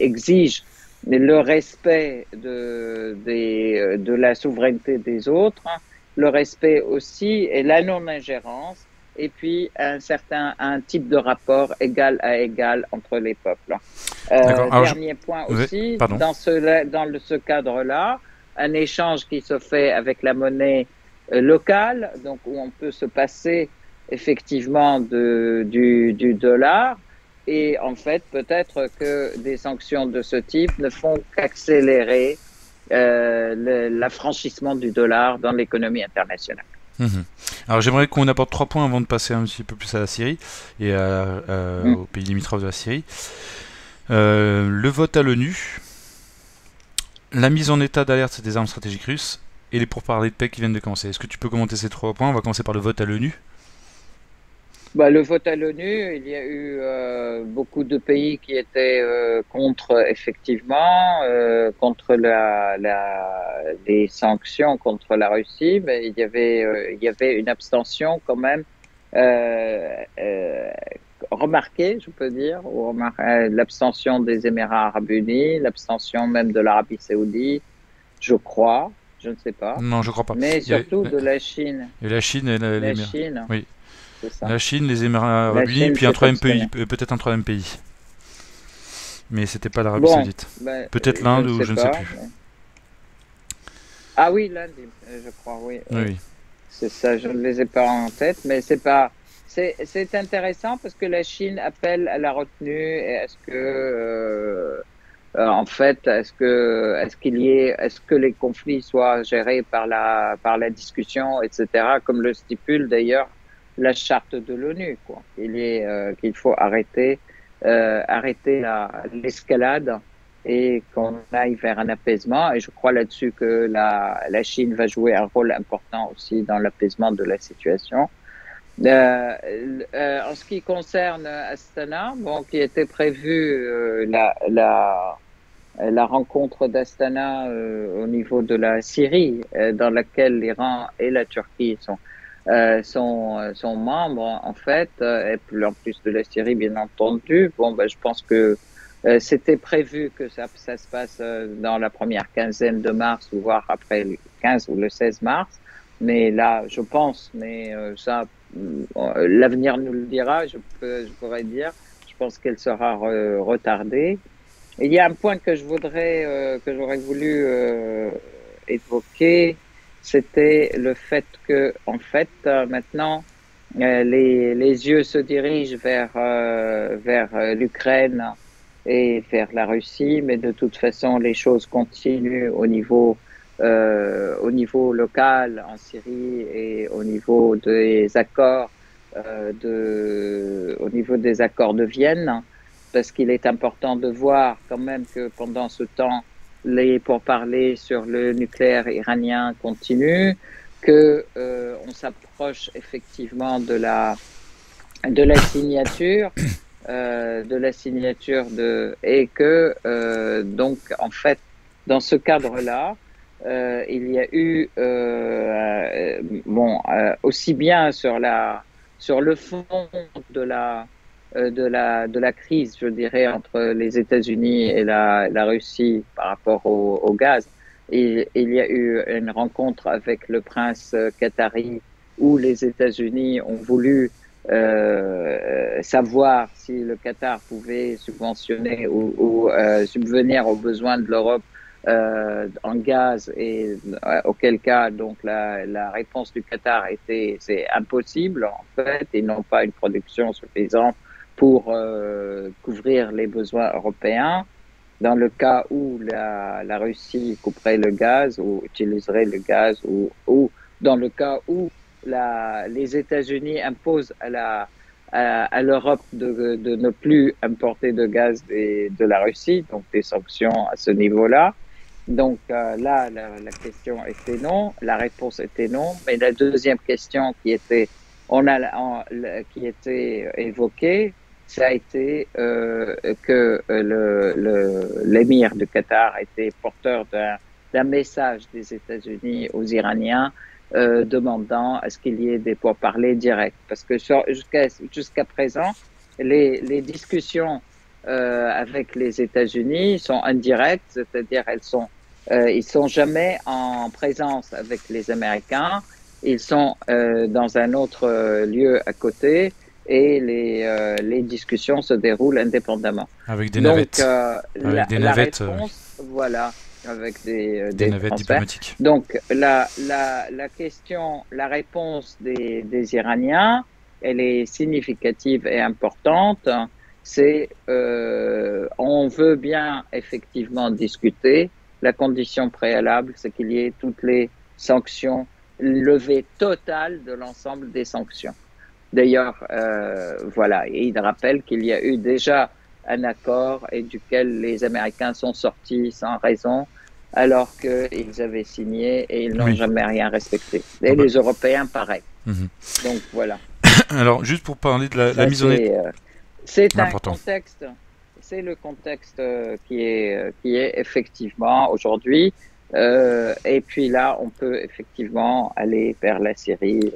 exigent le respect de la souveraineté des autres, hein, le respect aussi et la non-ingérence, et puis un type de rapport égal à égal entre les peuples. D'accord. Alors, Dernier point aussi, pardon. dans ce cadre-là, un échange qui se fait avec la monnaie locale, donc où on peut se passer effectivement du dollar. Et en fait, peut-être que des sanctions de ce type ne font qu'accélérer l'affranchissement du dollar dans l'économie internationale. Mhm. Alors j'aimerais qu'on apporte 3 points avant de passer un petit peu plus à la Syrie et Mm. aux pays limitrophes de la Syrie. Le vote à l'ONU, la mise en état d'alerte des armes stratégiques russes et les pourparlers de paix qui viennent de commencer. Est-ce que tu peux commenter ces 3 points? On va commencer par le vote à l'ONU. Bah, le vote à l'ONU, il y a eu beaucoup de pays qui étaient contre, effectivement, contre les sanctions contre la Russie, mais il y avait une abstention quand même euh, euh, remarquée, je peux dire, l'abstention des Émirats arabes unis, l'abstention même de l'Arabie saoudite, je crois, je ne sais pas, Non, je crois pas. mais Il y a, surtout de la Chine. il y a la Chine et les La Émirats. Chine, Oui, c'est ça. la Chine, les Émirats La arabes unis, Chine puis un s'est troisième pays, abstenue. peut-être un troisième pays. Mais c'était pas l'Arabie Bon, saoudite. ben, Peut-être je l'Inde ne ou sais je ne sais pas. plus. Ah oui, lundi, je crois, oui, Oui, oui. oui. C'est ça, je ne les ai pas en tête, mais c'est intéressant parce que la Chine appelle à la retenue et est-ce que, en fait, est-ce que les conflits soient gérés par la discussion, etc., comme le stipule d'ailleurs la charte de l'ONU, quoi. Qu'il faut arrêter l'escalade et qu'on aille vers un apaisement. Et je crois là-dessus que la Chine va jouer un rôle important aussi dans l'apaisement de la situation. En ce qui concerne Astana, bon, qui était prévu la rencontre d'Astana au niveau de la Syrie, dans laquelle l'Iran et la Turquie sont membres, en fait, et puis en plus de la Syrie, bien entendu. Bon, ben, je pense que c'était prévu que ça se passe dans la première quinzaine de mars, ou voire après le 15 ou le 16 mars. Mais là, je pense, mais l'avenir nous le dira, je pourrais dire. Je pense qu'elle sera retardée. Il y a un point que j'aurais voulu évoquer, c'était le fait que, en fait, maintenant, les yeux se dirigent vers l'Ukraine et vers la Russie, mais de toute façon, les choses continuent au niveau local en Syrie et au niveau des accords au niveau des accords de Vienne, parce qu'il est important de voir quand même que pendant ce temps, les pourparlers sur le nucléaire iranien continuent, que on s'approche effectivement de la signature et que donc en fait dans ce cadre-là, il y a eu aussi bien sur le fond de de la crise, je dirais, entre les États-Unis et la Russie par rapport au gaz. Et il y a eu une rencontre avec le prince qatari où les États-Unis ont voulu savoir si le Qatar pouvait subventionner ou subvenir aux besoins de l'Europe en gaz et auquel cas donc la réponse du Qatar était c'est impossible en fait, ils n'ont pas une production suffisante pour couvrir les besoins européens. Dans le cas où la Russie couperait le gaz ou utiliserait le gaz ou dans le cas où les États-Unis imposent à l'Europe de ne plus importer de gaz de la Russie, donc des sanctions à ce niveau-là. Donc là, la question était non, la réponse était non, mais la deuxième question qui était évoquée, ça a été que l'émir du Qatar était porteur d'un message des États-Unis aux Iraniens demandant à ce qu'il y ait des pourparlers directs. Parce que jusqu'à présent, les discussions avec les États-Unis sont indirectes, c'est-à-dire ils sont jamais en présence avec les Américains, ils sont dans un autre lieu à côté et les discussions se déroulent indépendamment. Avec des Donc, navettes. Avec des la navettes, réponse, voilà, avec des des navettes transferts. diplomatiques. Donc, la réponse des Iraniens, elle est significative et importante. C'est, on veut bien effectivement discuter. la condition préalable, c'est qu'il y ait toutes les sanctions, levée totale de l'ensemble des sanctions. D'ailleurs, voilà, et il rappelle qu'il y a eu déjà un accord et duquel les Américains sont sortis sans raison, alors qu'ils avaient signé et ils n'ont Oui. jamais rien respecté. Et les Européens, pareil. Donc voilà. Alors, juste pour parler de la mise en état, c'est un contexte, c'est le contexte qui est effectivement aujourd'hui. Et puis là, on peut effectivement aller vers la Syrie.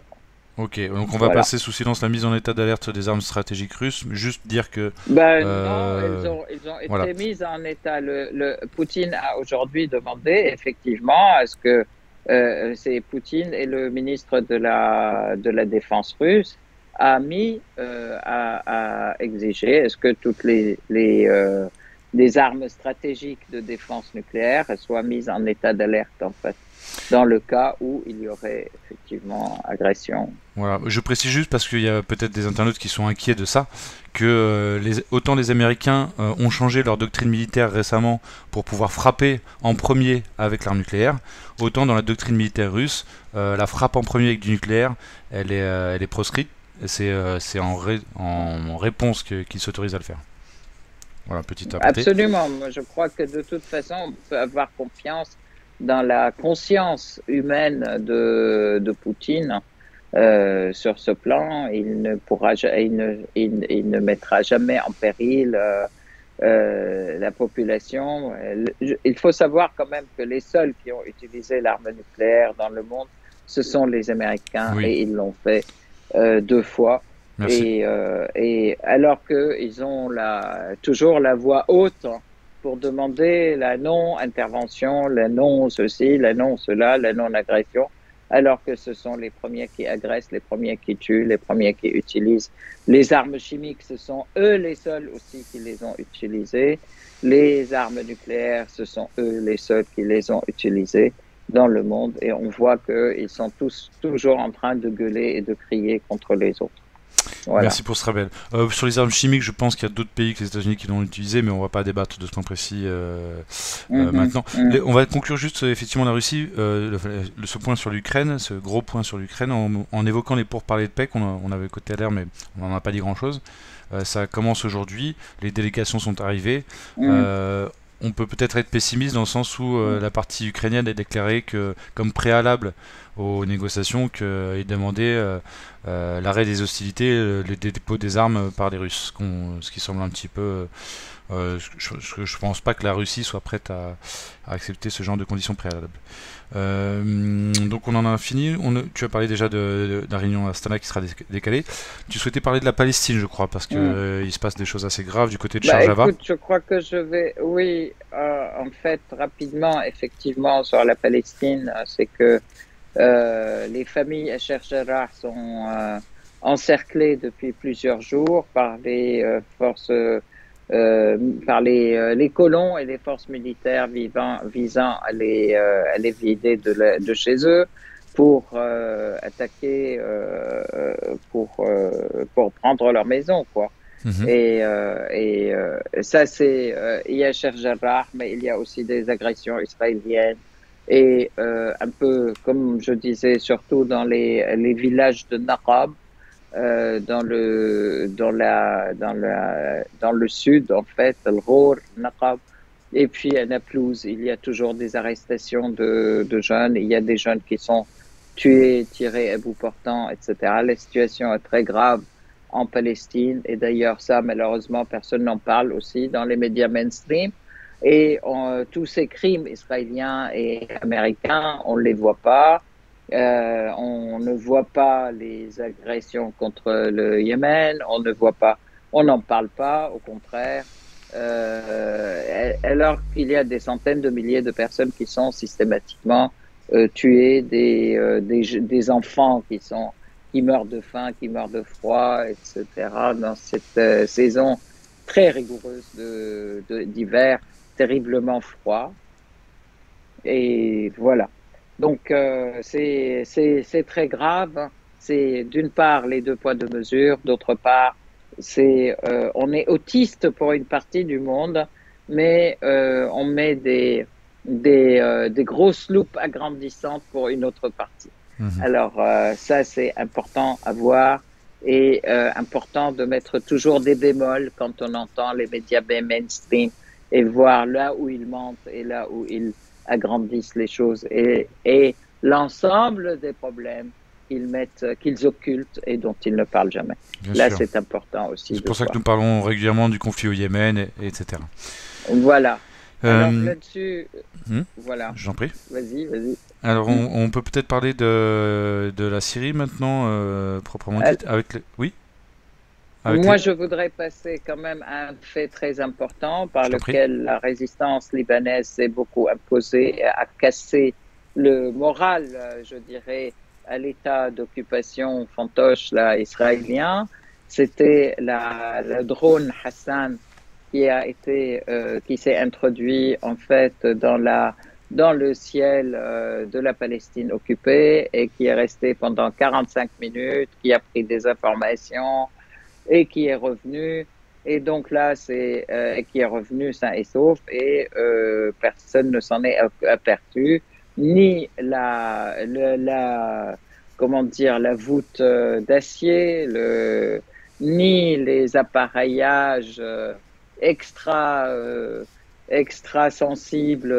Ok, donc on va passer sous silence la mise en état d'alerte des armes stratégiques russes, juste dire que... non, ils ont été mises en état. Poutine a aujourd'hui demandé effectivement à ce que c'est Poutine et le ministre de la Défense russe a mis à exiger est-ce que toutes les armes stratégiques de défense nucléaire soient mises en état d'alerte en fait, dans le cas où il y aurait effectivement agression. Voilà, je précise juste parce qu'il y a peut-être des internautes qui sont inquiets de ça, que autant les Américains ont changé leur doctrine militaire récemment pour pouvoir frapper en premier avec l'arme nucléaire, autant dans la doctrine militaire russe, la frappe en premier avec du nucléaire, elle est proscrite, c'est en réponse qu'ils s'autorisent à le faire. Voilà, petit aparté. Absolument, moi je crois que de toute façon on peut avoir confiance dans la conscience humaine de Poutine. Sur ce plan, il ne mettra jamais en péril la population. Il faut savoir quand même que les seuls qui ont utilisé l'arme nucléaire dans le monde, ce sont les Américains, et ils l'ont fait 2 fois. Et alors qu'ils ont toujours la voix haute pour demander la non-intervention, la non-ceci, la non-cela, la non-agression, alors que ce sont les premiers qui agressent, les premiers qui tuent, les premiers qui utilisent les armes chimiques, ce sont eux les seuls aussi qui les ont utilisées. Les armes nucléaires, ce sont eux les seuls qui les ont utilisées dans le monde. Et on voit qu'ils sont tous toujours en train de gueuler et de crier contre les autres. Voilà. Merci pour ce rappel. Sur les armes chimiques, je pense qu'il y a d'autres pays que les États-Unis qui l'ont utilisé, mais on ne va pas débattre de ce point précis maintenant. On va conclure juste effectivement la Russie, ce point sur l'Ukraine, ce gros point sur l'Ukraine, en évoquant les pourparlers de paix qu'on avait côté à l'air, mais on n'en a pas dit grand-chose. Ça commence aujourd'hui, les délégations sont arrivées. On peut peut-être être pessimiste dans le sens où la partie ukrainienne a déclaré que, comme préalable aux négociations, qu'il demandait l'arrêt des hostilités, le dépôt des armes par les Russes, ce qui semble un petit peu... je pense pas que la Russie soit prête à accepter ce genre de conditions préalables. Donc on en a fini. Tu as parlé déjà de la réunion à Astana qui sera décalée. Tu souhaitais parler de la Palestine, je crois, parce que il se passe des choses assez graves du côté de Rojava. Écoute, je crois que je vais... Oui, en fait, rapidement, effectivement, sur la Palestine, c'est que les familles à Jarrah sont encerclées depuis plusieurs jours par les forces... par les colons et les forces militaires visant à les vider de chez eux pour attaquer, pour prendre leur maison, quoi. Et ça, c'est il y a Jarrah, mais il y a aussi des agressions israéliennes et un peu, comme je disais, surtout dans les villages de Naqab. Dans le sud, en fait, Al-Ghor, Naqab, et puis à Naplouse, il y a toujours des arrestations de jeunes. Il y a des jeunes qui sont tués, tirés à bout portant, etc. La situation est très grave en Palestine, et d'ailleurs, ça, malheureusement, personne n'en parle aussi dans les médias mainstream. Et tous ces crimes israéliens et américains, on ne les voit pas. On ne voit pas les agressions contre le Yémen, on n'en parle pas, au contraire, alors qu'il y a des centaines de milliers de personnes qui sont systématiquement tuées, des enfants qui meurent de faim, qui meurent de froid, etc. dans cette saison très rigoureuse d'hiver, terriblement froid. Et voilà. Donc c'est très grave. C'est d'une part les 2 poids 2 mesures, d'autre part on est autiste pour une partie du monde, mais on met des grosses loupes agrandissantes pour une autre partie. Mhm. Alors ça, c'est important à voir et important de mettre toujours des bémols quand on entend les médias mainstream et voir là où ils mentent et là où ils agrandissent les choses et l'ensemble des problèmes qu'ils mettent, qu'ils occultent et dont ils ne parlent jamais. Bien Là, sûr. c'est important aussi C'est de pour ça que voir. nous parlons régulièrement du conflit au Yémen, etc. Voilà. Alors Euh, là-dessus, hmm, voilà. J'en prie. Vas-y, vas-y. Alors, Hmm. on peut peut-être parler de la Syrie maintenant, proprement dite, avec les... Oui, avec Moi, les... je voudrais passer quand même à un fait très important Je par t'en prie. lequel la résistance libanaise s'est beaucoup imposée et a cassé le moral, je dirais, à l'état d'occupation fantoche là, israélien. C'était le drone Hassan qui s'est introduit en fait dans le ciel de la Palestine occupée et qui est resté pendant 45 minutes, qui a pris des informations et qui est revenu. Et donc là, qui est revenu sain et sauf et personne ne s'en est aperçu, ni comment dire, la voûte d'acier, ni les appareillages extra, extra sensibles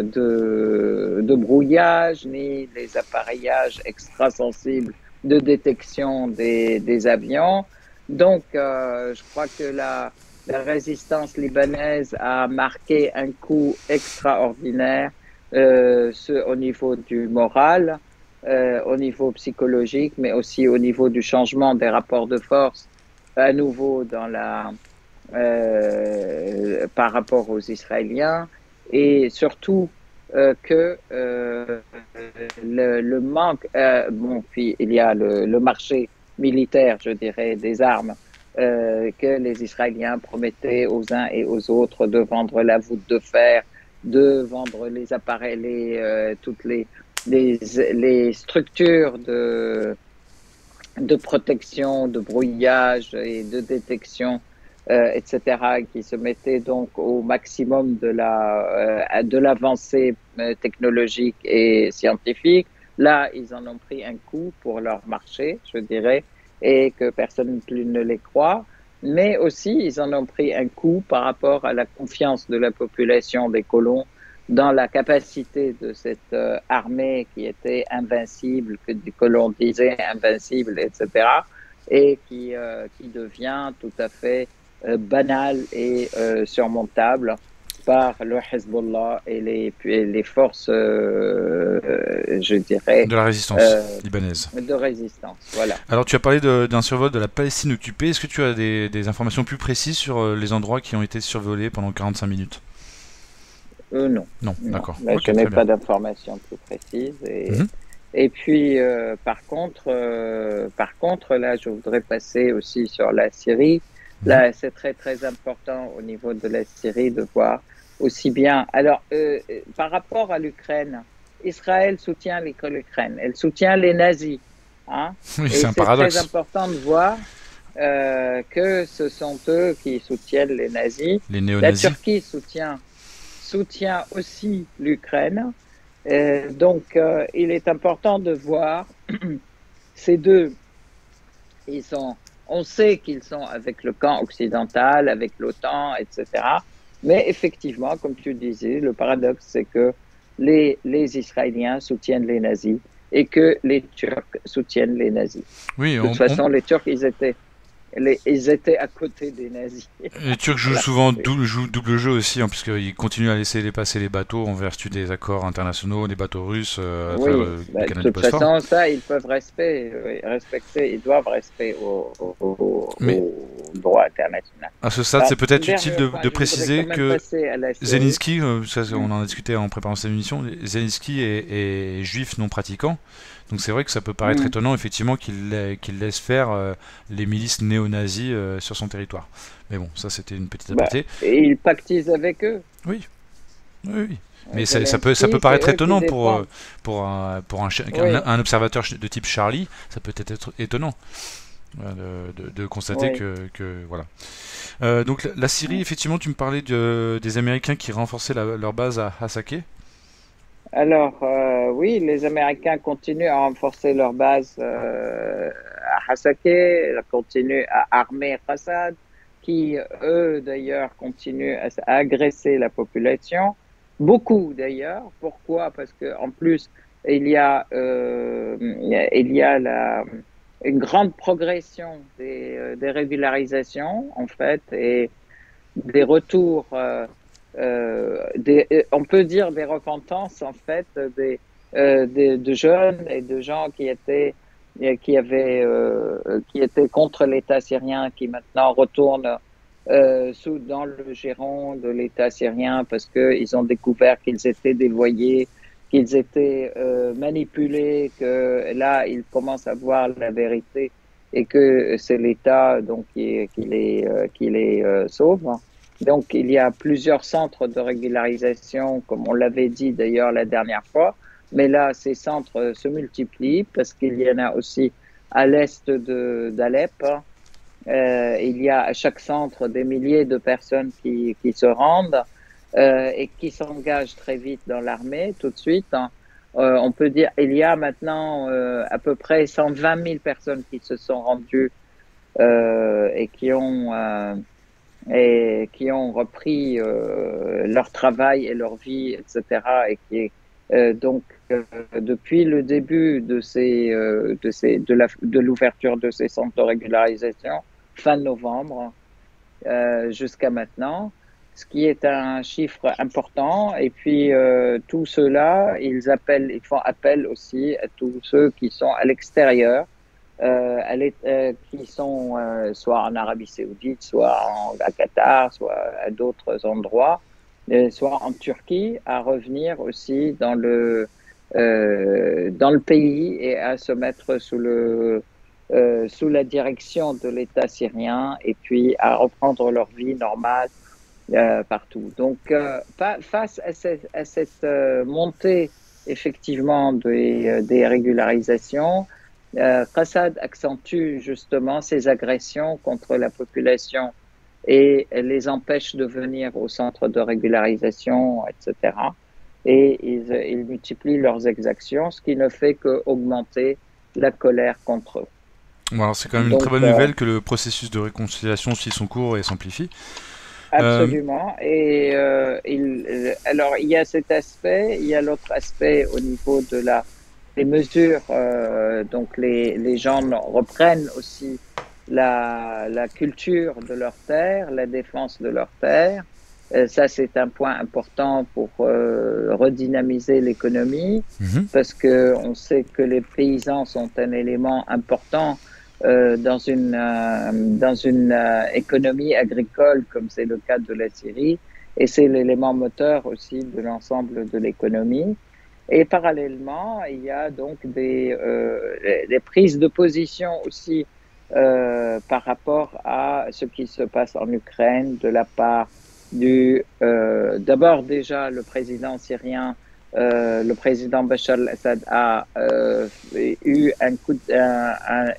de brouillage, ni les appareillages extra sensibles de détection des avions. Donc, je crois que la résistance libanaise a marqué un coup extraordinaire au niveau du moral, au niveau psychologique, mais aussi au niveau du changement des rapports de force à nouveau par rapport aux Israéliens et surtout que le manque, bon, puis il y a le marché militaire, je dirais, des armes que les Israéliens promettaient aux uns et aux autres de vendre la voûte de fer, de vendre les appareils, toutes les structures de protection, de brouillage et de détection, etc., qui se mettaient donc au maximum de l'avancée technologique et scientifique. Là, ils en ont pris un coup pour leur marché, je dirais, et que personne plus ne les croit. Mais aussi, ils en ont pris un coup par rapport à la confiance de la population des colons dans la capacité de cette armée qui était invincible, que l'on disait invincible, etc., et qui devient tout à fait banale et surmontable par le Hezbollah et les forces, je dirais, De la résistance euh, libanaise. de résistance. Voilà. Alors, tu as parlé d'un survol de la Palestine occupée. Est-ce que tu as des informations plus précises sur les endroits qui ont été survolés pendant 45 minutes? Non, Non, non. d'accord. Là, Ok, je n'ai très bien. pas d'informations plus précises. Mhm. Et puis, par contre, là, je voudrais passer aussi sur la Syrie. Mhm. Là, c'est très, très important au niveau de la Syrie de voir aussi bien. Alors, par rapport à l'Ukraine, Israël soutient l'Ukraine, elle soutient les nazis. Hein, Oui, et c'est un c'est très paradoxe. important de voir que ce sont eux qui soutiennent les nazis. Les La néo-nazis. Turquie soutient aussi l'Ukraine. Donc, il est important de voir ces deux. On sait qu'ils sont avec le camp occidental, avec l'OTAN, etc. Mais effectivement, comme tu disais, le paradoxe, c'est que les Israéliens soutiennent les nazis et que les Turcs soutiennent les nazis. Oui, De toute façon, les Turcs, ils étaient à côté des nazis. les Turcs jouent Voilà. souvent jouent double jeu aussi, hein, puisqu'ils continuent à laisser passer les bateaux en vertu des accords internationaux, les bateaux russes à travers Oui, le bah, de canal du toute Bosphore. façon, ça, ils peuvent respecter, ils doivent respecter Mais au droit international. à ce stade, Alors, c'est peut-être utile dernier point, de je voudrais quand préciser même que passer à la Syrie. Zelensky, Hmm. on en a discuté en préparant cette émission, Zelensky est juif non pratiquant, donc c'est vrai que ça peut paraître Hmm. étonnant effectivement qu'il laisse faire les milices néo-nazis sur son territoire. Mais bon, ça c'était une petite Bah, aparté. et ils pactisent avec eux. Oui, oui, oui. Mais ça peut Zelensky, paraître c'est eux qui étonnant défendent. pour Oui, un observateur de type Charlie, ça peut être étonnant. de constater Oui. voilà. Donc la Syrie, effectivement, tu me parlais des Américains qui renforçaient leur base à Hasakeh. Alors, oui, les Américains continuent à renforcer leur base à Hasakeh, continuent à armer Assad, qui, eux, d'ailleurs, continuent à agresser la population. Beaucoup, d'ailleurs. Pourquoi? Parce que en plus, il y a une grande progression des régularisations, en fait, et des retours, on peut dire des repentances en fait, de jeunes et de gens qui étaient contre l'État syrien, qui maintenant retournent dans le giron de l'État syrien parce qu'ils ont découvert qu'ils étaient dévoyés, qu'ils étaient manipulés, que là ils commencent à voir la vérité et que c'est l'État donc qui les sauve. Donc, il y a plusieurs centres de régularisation, comme on l'avait dit d'ailleurs la dernière fois, mais là, ces centres se multiplient parce qu'il y en a aussi à l'est d'Alep. Il y a à chaque centre des milliers de personnes qui se rendent et qui s'engagent très vite dans l'armée tout de suite. On peut dire il y a maintenant à peu près 120 000 personnes qui se sont rendues et qui ont repris leur travail et leur vie, etc. Et qui donc depuis le début de l'ouverture de ces centres de régularisation, fin novembre, jusqu'à maintenant, ce qui est un chiffre important. Et puis tout cela, ils font appel aussi à tous ceux qui sont à l'extérieur qui sont soit en Arabie Saoudite, soit à Qatar, soit à d'autres endroits, soit en Turquie, à revenir aussi dans le pays et à se mettre sous la direction de l'État syrien et puis à reprendre leur vie normale partout. Donc, face à cette montée effectivement des régularisations, Assad accentue justement ses agressions contre la population et les empêche de venir au centre de régularisation, etc. Et ils multiplient leurs exactions, ce qui ne fait qu'augmenter la colère contre eux. Bon, alors c'est quand même une très Donc, bonne nouvelle que le processus de réconciliation suit son cours et s'amplifie. Euh, absolument. Et alors, il y a cet aspect, il y a l'autre aspect au niveau des mesures. Donc, les gens reprennent aussi la culture de leur terre, la défense de leur terre. Ça, c'est un point important pour redynamiser l'économie, mhm. parce que on sait que les paysans sont un élément important dans une économie agricole comme c'est le cas de la Syrie, et c'est l'élément moteur aussi de l'ensemble de l'économie. Et parallèlement, il y a donc des prises de position aussi par rapport à ce qui se passe en Ukraine de la part d'abord déjà le président syrien, le président Bachar al-Assad a eu Un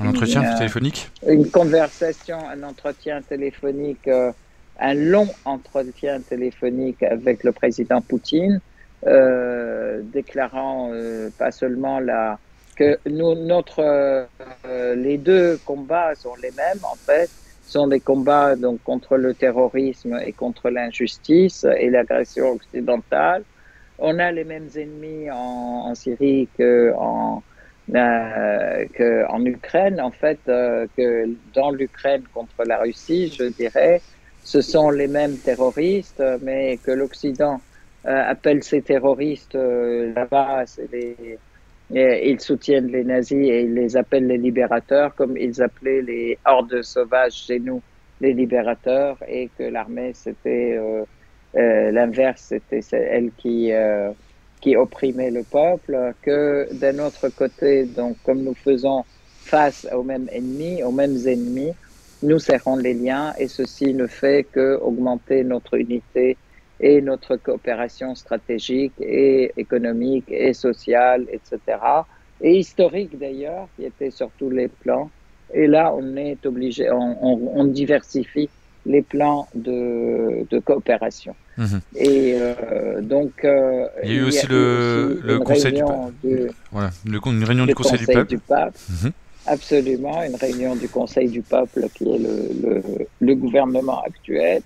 entretien téléphonique. une conversation, un entretien téléphonique, un long entretien téléphonique avec le président Poutine, déclarant pas seulement que les deux combats sont les mêmes en fait, sont des combats donc contre le terrorisme et contre l'injustice et l'agression occidentale. On a les mêmes ennemis en Syrie que en Ukraine, en fait, que dans l'Ukraine contre la Russie, je dirais, ce sont les mêmes terroristes, mais que l'Occident appelle ces terroristes là-bas, ils soutiennent les nazis et ils les appellent les libérateurs, comme ils appelaient les hordes sauvages chez nous les libérateurs, et que l'armée c'était l'inverse, c'était elle qui opprimait le peuple, que d'un autre côté, donc comme nous faisons face aux mêmes ennemis, nous serrons les liens, et ceci ne fait qu'augmenter notre unité et notre coopération stratégique et économique et sociale, etc. Et historique d'ailleurs, qui était sur tous les plans. Et là, on est obligé, on diversifie les plans de coopération. Mhm. Et donc, Il y a eu il y a aussi eu aussi le une conseil du réunion voilà, une réunion du du conseil du Conseil du peuple. Pape, Mhm. absolument, une réunion du Conseil du Peuple qui est le gouvernement actuel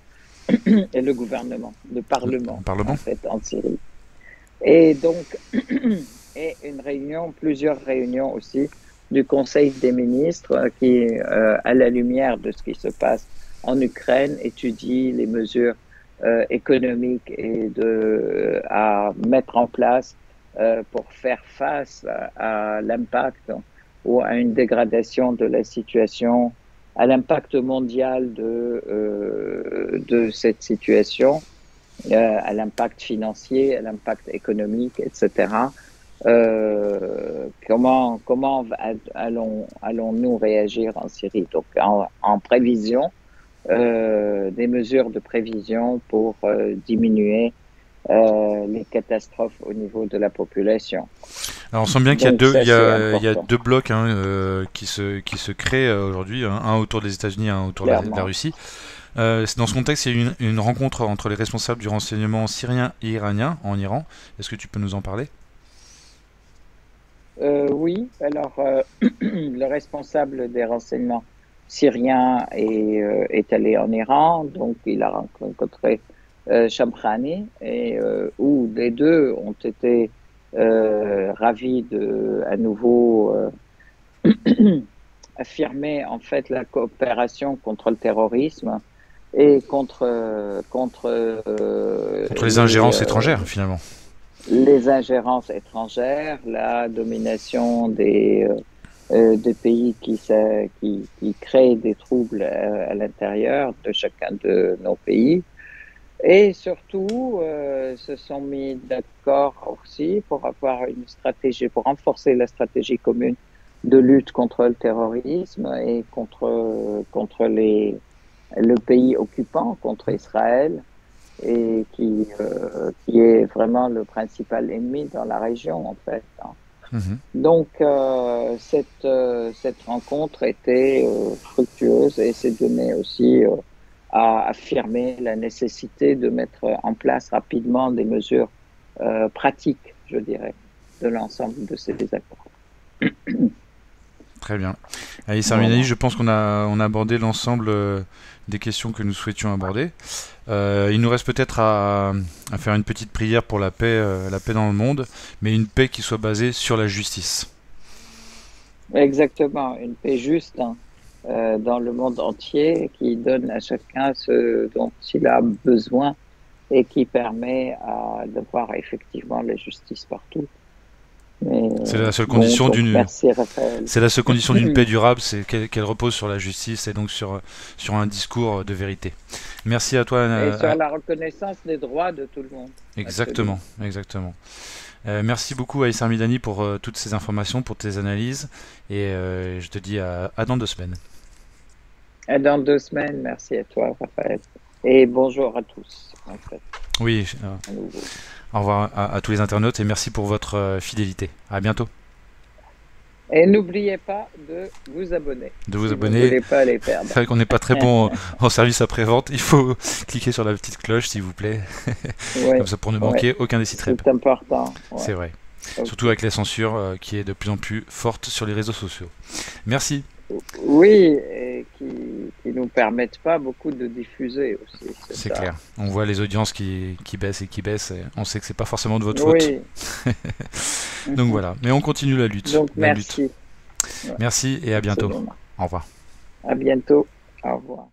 et le gouvernement, le Le Parlement, en Parlement. fait, en Syrie. Et donc, et une réunion, plusieurs réunions aussi du Conseil des ministres qui, à la lumière de ce qui se passe en Ukraine, étudie les mesures économiques et à mettre en place pour faire face à l'impact ou à une dégradation de la situation, à l'impact mondial de cette situation, à l'impact financier, à l'impact économique, etc. Comment allons-nous réagir en Syrie? Donc, en prévision, des mesures de prévision pour diminuer les catastrophes au niveau de la population. Alors on sent bien qu'il y a Donc, deux, ça, c'est il y a important, deux blocs hein, qui se créent aujourd'hui, hein, un autour des États-Unis, un autour de la clairement. Russie. Dans ce contexte, il y a eu une rencontre entre les responsables du renseignement syrien et iranien en Iran. Est-ce que tu peux nous en parler? Oui, alors le responsable des renseignements syriens est allé en Iran, donc il a rencontré Shamkhani, et où les deux ont été ravis de à nouveau affirmer en fait la coopération contre le terrorisme et Contre les ingérences étrangères, finalement. les ingérences étrangères, la domination des pays qui créent des troubles à l'intérieur de chacun de nos pays. Et surtout, se sont mis d'accord aussi pour avoir une stratégie, pour renforcer la stratégie commune de lutte contre le terrorisme et le pays occupant, contre Israël, et qui est vraiment le principal ennemi dans la région, en fait, hein. Mhm. Donc, cette rencontre était fructueuse et s'est donnée aussi à affirmer la nécessité de mettre en place rapidement des mesures pratiques, je dirais, de l'ensemble de ces désaccords. Très bien. Allez, Sarminali, Voilà. je pense on a abordé l'ensemble des questions que nous souhaitions aborder. Il nous reste peut-être à faire une petite prière pour la paix dans le monde, mais une paix qui soit basée sur la justice. Exactement, une paix juste, hein, dans le monde entier qui donne à chacun ce dont il a besoin et qui permet d'avoir effectivement la justice partout. Mais C'est la seule bon, condition donc merci Raphaël. c'est la seule condition d'une paix durable, c'est qu'elle repose sur la justice et donc sur un discours de vérité. Merci à toi. Et sur la reconnaissance des droits de tout le monde. Exactement, Absolument. exactement. Merci beaucoup Aïssar Midani pour toutes ces informations, pour tes analyses, et je te dis à dans 2 semaines. Et dans 2 semaines, merci à toi Raphaël. Et bonjour à tous, en fait, Oui, à nouveau. au revoir à tous les internautes et merci pour votre fidélité. À bientôt. Et n'oubliez pas de vous abonner De vous si vous ne abonner. voulez pas les C'est perdre. vrai qu'on n'est pas très bon en service après-vente. Il faut cliquer sur la petite cloche, s'il vous plaît. Oui, Comme ça, pour ne oui, manquer aucun des sites web. c'est important. Ouais. C'est vrai. Surtout Ok. avec la censure qui est de plus en plus forte sur les réseaux sociaux. Merci. Oui, et qui nous permettent pas beaucoup de diffuser aussi, c'est C'est ça. clair. On voit les audiences qui baissent et qui baissent. Et on sait que c'est pas forcément de votre faute. Oui. Donc Mhm. voilà. Mais on continue la lutte. Donc La lutte. merci. Ouais, Merci et à bientôt. absolument. Au revoir. À bientôt. Au revoir.